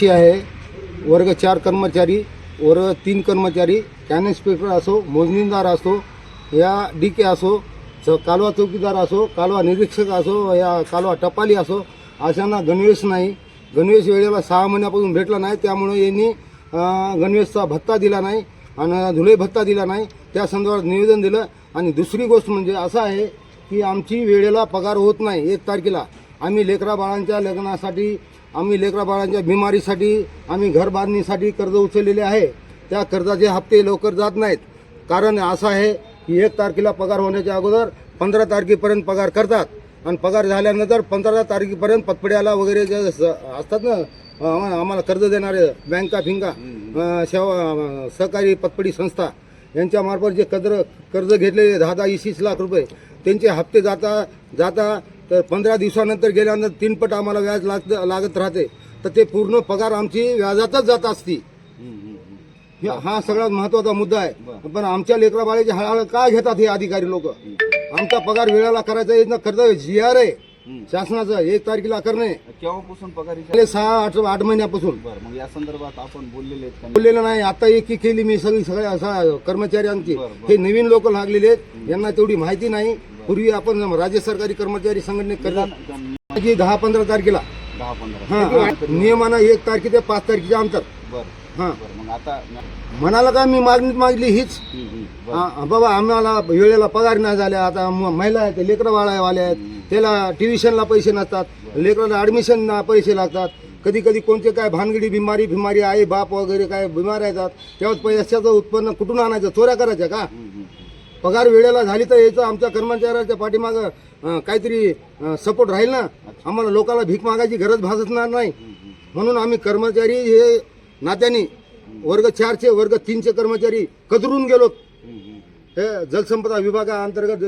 आहे वर्ग 4 कर्मचारी, वर्ग 3 कर्मचारी, कॅन इन्स्पेक्टर असो, मोजणीदार असो, या DK असो, कालवा चौकीदार असो, कालवा निरीक्षक असो, या कालवा टपाली असो, अशांना गणवेश नाही. गणवेश वेळेला 6 महिन्यापासून भेटला नाही. त्यामुळे यांनी गणवेशचा भत्ता दिला नाही आणि धुळे भत्ता दिला नाही. त्या संदर्भात निवेदन दिलं. आणि दुसरी गोष्ट म्हणजे असं आहे की आमची वेळेला पगार होत नाही. 1 तारखेला आम्ही लेकरा बाळांच्या लग्नासाठी, आम्ही लेकरा बाळांच्या बिमारीसाठी, आम्ही घर बांधणीसाठी कर्ज उचललेले आहे. त्या कर्जाचे हप्ते लवकर जात नाहीत. कारण असं आहे की 1 तारखेला पगार होण्याच्या अगोदर 15 तारखेपर्यंत पगार करतात आणि पगार झाल्यानंतर 15 तारखेपर्यंत पतपड्याला वगैरे जे असतात ना, आम्हाला कर्ज देणारे बँका फिंका सहकारी पतपडी संस्था यांच्यामार्फत जे कर्ज घेतलेले 10-10, 20-20 लाख रुपये, त्यांचे हप्ते जाता तर 15 दिवसानंतर गेल्यानंतर 3 पट आम्हाला व्याज लागत राहते. तर ते पूर्ण पगार आमची व्याजातच जात असती. हा सगळ्यात महत्त्वाचा मुद्दा आहे. पण आमच्या लेकरा बाळाची हळहळ काय घेतात हे अधिकारी लोक? आमचा पगार वेळेला करायचा आहे ना, कर्तव्य GR आहे शासनाचं 1 तारखेला करणे. केव्हापासून पगार 6-8 महिन्यापासून. मग या संदर्भात आपण बोललेलं नाही. आता एकी केली मी सगळ्या कर्मचाऱ्यांची. हे नवीन लोक लागलेले आहेत, यांना तेवढी माहिती नाही. पूर्वी आपण राज्य सरकारी कर्मचारी संघटनेत करतात 10-15 तारखेला. 10-15 नियमानं 1 तारखे ते 5 तारखेच्या अंतर. हां, मग आता म्हणाला का मी मागली हीच. बाबा आम्हाला वेळेला पगार नाही झाल्या. आता महिला आहेत, लेकरं बाळावाले आहेत, त्याला ट्युशनला पैसे नसतात, लेकराला ॲडमिशनला पैसे लागतात. कधी कधी कोणते काय भानगडी बिमारी आई बाप वगैरे काय बिमार येतात, तेव्हा पैशाचं उत्पन्न कुठून आणायचं? चोऱ्या करायच्या का? पगार वेळेला झाली तर यायचं आमच्या कर्मचाऱ्याच्या पाठीमागं काहीतरी सपोर्ट राहील ना. आम्हाला लोकांना भीक मागायची गरज भासणार नाही. म्हणून आम्ही कर्मचारी हे नात्याने वर्ग 4चे वर्ग 3चे कर्मचारी कचरून गेलो. हे जलसंपदा विभागाअंतर्गत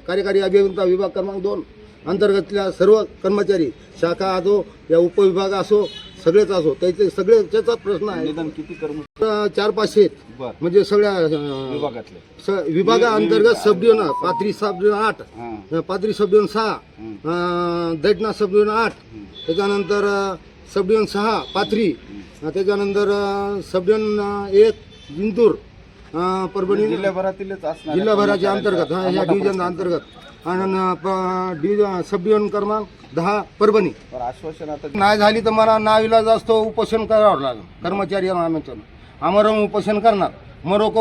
कार्यकारी अभियंता विभाग क्रमांक 2 अंतर्गतल्या सर्व कर्मचारी, शाखा असो या उपविभाग असो, सगळेच असो, त्याचा प्रश्न आहे. किती कर्मचारी? 400-500 म्हणजे सगळ्या विभागाअंतर्गत सब डिव्हिजन, पाथरी सब डिव्हिजन 8, पाथरी सब डिव्हिजन 6, दैठणा सब डिव्हिजन 8, त्याच्यानंतर सब डिव्हिजन 6 पाथरी, त्याच्यानंतर सब डिव्हिजन 1 जिंतूर, परभणी जिल्हाभराच्या अंतर्गत या डिव्हिजनच्या अंतर्गत, आणि सब डिव्हिजन क्रमांक 10 परभणी. आश्वासन आता नाही झाली तर मला नाविलाज असतो उपोषण करावं लागेल. कर्मचारी आमरण उपोषण करणार. मरोको